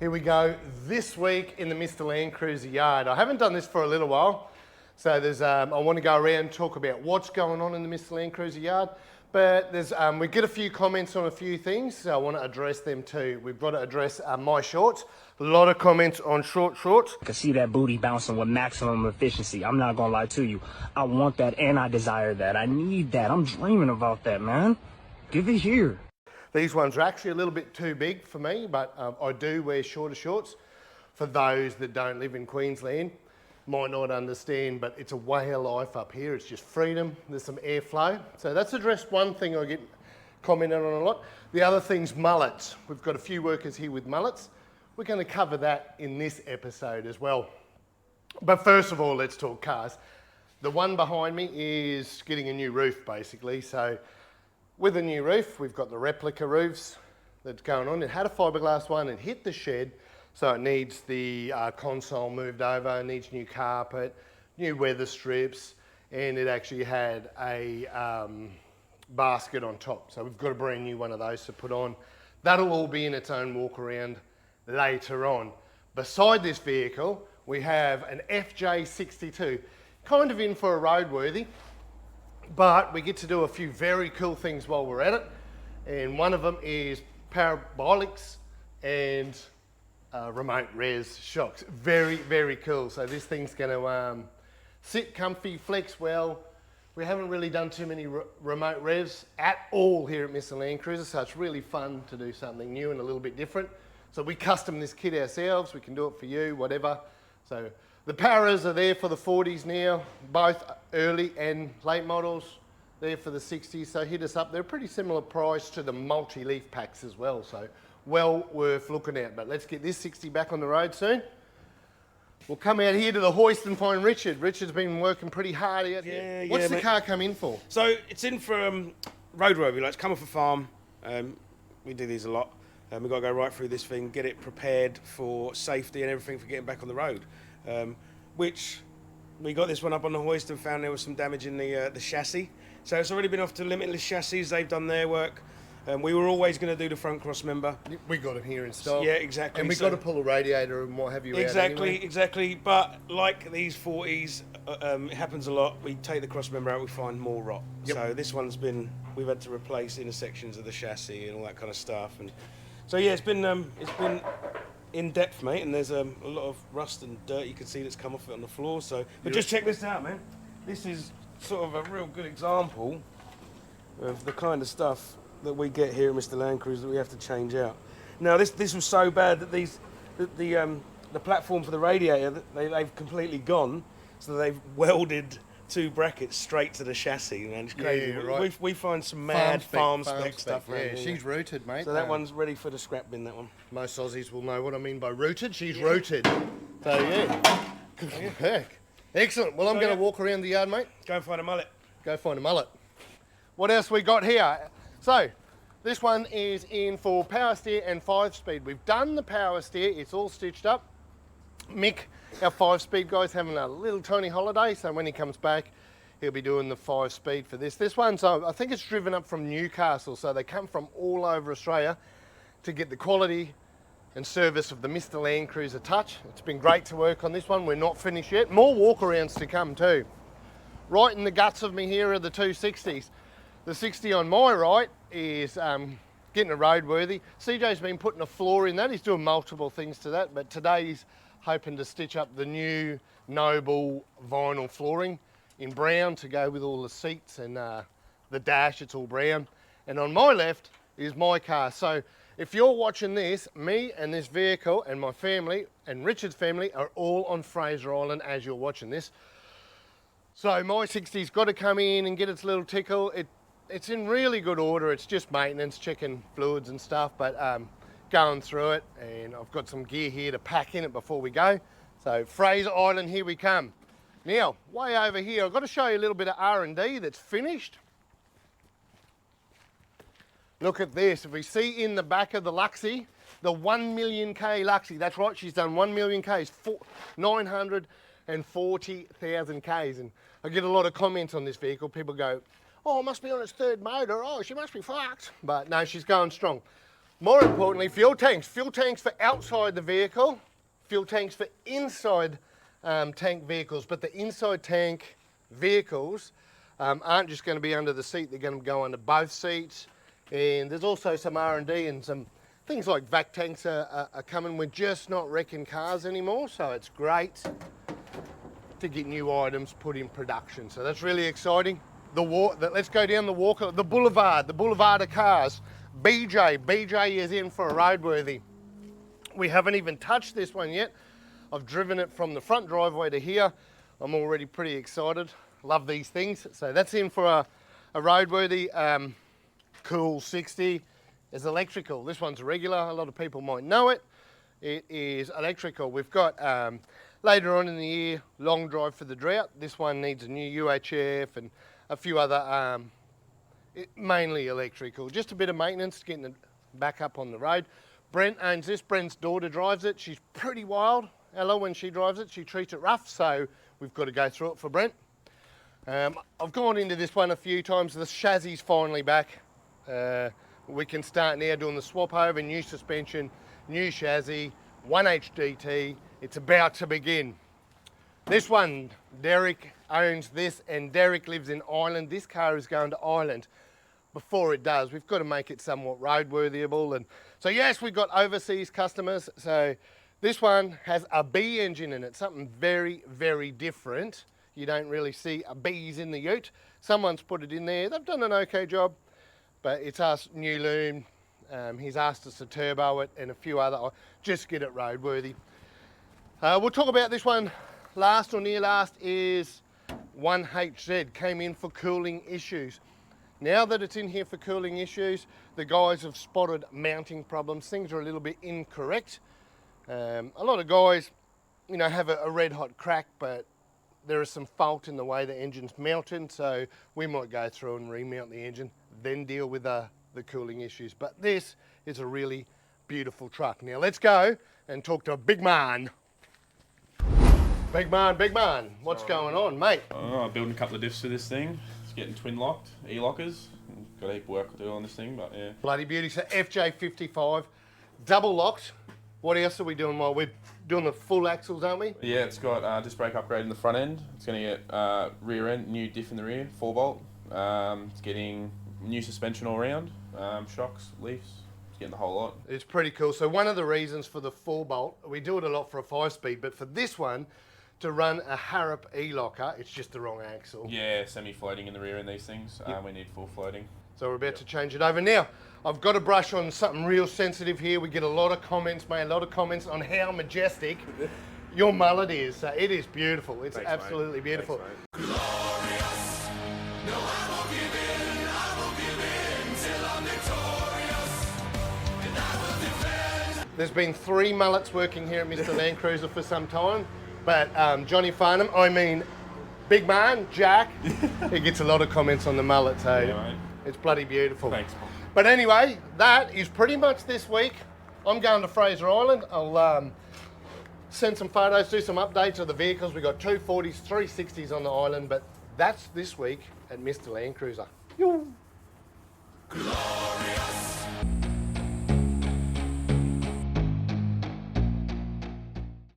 Here we go, this week in the Mr Landcruiser yard. I haven't done this for a little while, so there's, I want to go around and talk about what's going on in the Mr Landcruiser yard, but there's, we get a few comments on a few things, so I want to address them too. We've got to address my shorts. A lot of comments on shorts. I can see that booty bouncing with maximum efficiency. I'm not gonna lie to you. I want that and I desire that. I need that. I'm dreaming about that, man. Give it here. These ones are actually a little bit too big for me, but I do wear shorter shorts. For those that don't live in Queensland, might not understand, but it's a way of life up here. It's just freedom. There's some airflow. So that's addressed one thing I get commented on a lot. The other thing's mullets. We've got a few workers here with mullets. We're going to cover that in this episode as well. But first of all, let's talk cars. The one behind me is getting a new roof, basically. So with a new roof, we've got the replica roofs that's going on. It had a fiberglass one, it hit the shed, so it needs the console moved over, it needs new carpet, new weather strips, and it actually had a basket on top. So we've got a brand new one of those to put on. That'll all be in its own walk around later on. Beside this vehicle, we have an FJ62, kind of in for a roadworthy, but we get to do a few very cool things while we're at it. And one of them is parabolics and remote res shocks. Very, very cool. So this thing's going to sit comfy, flex well. We haven't really done too many remote revs at all here at Mr Landcruiser, so it's really fun to do something new and a little bit different. So we custom this kit ourselves. We can do it for you, whatever. So the Paras are there for the 40s now, both early and late models. There for the 60s, so hit us up. They're a pretty similar price to the multi-leaf packs as well, so well worth looking at. But let's get this 60 back on the road soon. We'll come out here to the hoist and find Richard. Richard's been working pretty hard out here. What's the car come in for? So it's in for roadworthy, like it's come off a farm. We do these a lot. We've got to go right through this thing, get it prepared for safety and everything for getting back on the road. Which we got this one up on the hoist and found there was some damage in the chassis. So it's already been off to Limitless Chassis. They've done their work. We were always going to do the front cross member. We got it here in stock. Yeah, exactly. And we've got to pull a radiator and what have you Exactly, out anyway. exactly. But like these 40s, it happens a lot. We take the cross member out, we find more rot. Yep. So this one's been, we've had to replace inner sections of the chassis and all that kind of stuff. And so yeah, it's been in depth, mate, and there's a lot of rust and dirt you can see that's come off it on the floor. So, but just check this out, man. This is sort of a real good example of the kind of stuff that we get here at Mr Landcruiser that we have to change out. Now, this was so bad that the platform for the radiator, they've completely gone, so they've welded two brackets straight to the chassis, man. It's crazy. Yeah, right. We find some mad farm spec stuff. Yeah, she's rooted, mate. So that one's ready for the scrap bin, that one. Most Aussies will know what I mean by rooted. She's rooted. So yeah. Heck. Excellent. Well, I'm going to walk around the yard, mate. Go and find a mullet. Go find a mullet. What else we got here? So this one is in for power steer and 5-speed. We've done the power steer. It's all stitched up. Mick, our 5-speed guy's having a little tiny holiday, so when he comes back, he'll be doing the 5-speed for this. This one's, I think it's driven up from Newcastle, so they come from all over Australia to get the quality and service of the Mr Landcruiser Touch. It's been great to work on this one. We're not finished yet. More walkarounds to come too. Right in the guts of me here are the 260s. The 60 on my right is getting a roadworthy. CJ's been putting a floor in that. He's doing multiple things to that, but today he's hoping to stitch up the new Noble vinyl flooring in brown to go with all the seats and the dash, it's all brown. And on my left is my car. So if you're watching this, me and this vehicle and my family and Richard's family are all on Fraser Island as you're watching this. So my 60's got to come in and get its little tickle. It's in really good order. It's just maintenance, checking fluids and stuff, but going through it, and I've got some gear here to pack in it before we go. So Fraser Island, here we come. Now, way over here, I've got to show you a little bit of R&D that's finished. Look at this. If we see in the back of the Luxie, the 1 million K Luxie, that's right, she's done 1 million Ks, 940,000 Ks. And I get a lot of comments on this vehicle. People go, oh, it must be on its third motor. Oh, she must be fucked. But no, she's going strong. More importantly, fuel tanks. Fuel tanks for outside the vehicle, fuel tanks for inside tank vehicles, but the inside tank vehicles aren't just going to be under the seat, they're going to go under both seats. And there's also some R&D and some things like vac tanks are coming. We're just not wrecking cars anymore, so it's great to get new items put in production. So that's really exciting. Let's go down the walk, the Boulevard of cars. BJ is in for a roadworthy. We haven't even touched this one yet. I've driven it from the front driveway to here. I'm already pretty excited. Love these things. So that's in for a roadworthy. Cool 60 is electrical. This one's regular. A lot of people might know it. It is electrical. We've got later on in the year, long drive for the drought. This one needs a new UHF and a few other mainly electrical, just a bit of maintenance, getting it back up on the road. Brent owns this. Brent's daughter drives it. She's pretty wild, Ella, when she drives it. She treats it rough, so we've got to go through it for Brent. I've gone into this one a few times. The chassis is finally back. We can start now doing the swap over, new suspension, new chassis, 1HDT. It's about to begin. This one, Derek owns this, and Derek lives in Ireland. This car is going to Ireland. Before it does, we've got to make it somewhat roadworthyable. And so yes, we've got overseas customers. So this one has a B engine in it, something very, very different. You don't really see a B's in the ute. Someone's put it in there. They've done an okay job, but it's us, new loom. He's asked us to turbo it and a few other, just get it roadworthy. We'll talk about this one last or near last is 1HZ, came in for cooling issues. Now that it's in here for cooling issues, the guys have spotted mounting problems. Things are a little bit incorrect. A lot of guys, you know, have a red hot crack, but there is some fault in the way the engine's mounted, so we might go through and remount the engine, then deal with the cooling issues. But this is a really beautiful truck. Now let's go and talk to Big Man. Big Man, what's going on, mate? I'm building a couple of diffs for this thing. It's getting twin locked, E-lockers. Got a heap of work to do on this thing, but yeah. Bloody beauty. So FJ55, double locked. What else are we doing while we're doing the full axles, aren't we? Yeah, it's got disc brake upgrade in the front end. It's going to get rear end, new diff in the rear, 4-bolt. It's getting new suspension all around, shocks, leafs. It's getting the whole lot. It's pretty cool. So one of the reasons for the 4-bolt, we do it a lot for a 5-speed, but for this one, to run a Harrop E-locker, it's just the wrong axle. Yeah, semi-floating in the rear in these things. Yep. We need full floating. So we're about to change it over. Now, I've got to brush on something real sensitive here. We get a lot of comments, mate, a lot of comments on how majestic your mullet is. So it is beautiful. It's Thanks, absolutely mate. beautiful. Thanks, Glorious. No, I won't give in till I'm victorious. And I will defend. There's been 3 mullets working here at Mr Landcruiser for some time, but Johnny Farnham, I mean Big Man, Jack, he gets a lot of comments on the mullet, so Yeah, mate. it's bloody beautiful. Thanks, Mum. But anyway, that is pretty much this week. I'm going to Fraser Island. I'll send some photos, do some updates of the vehicles. We've got 240s, 360s on the island, but that's this week at Mr Landcruiser. Yoo. Glorious.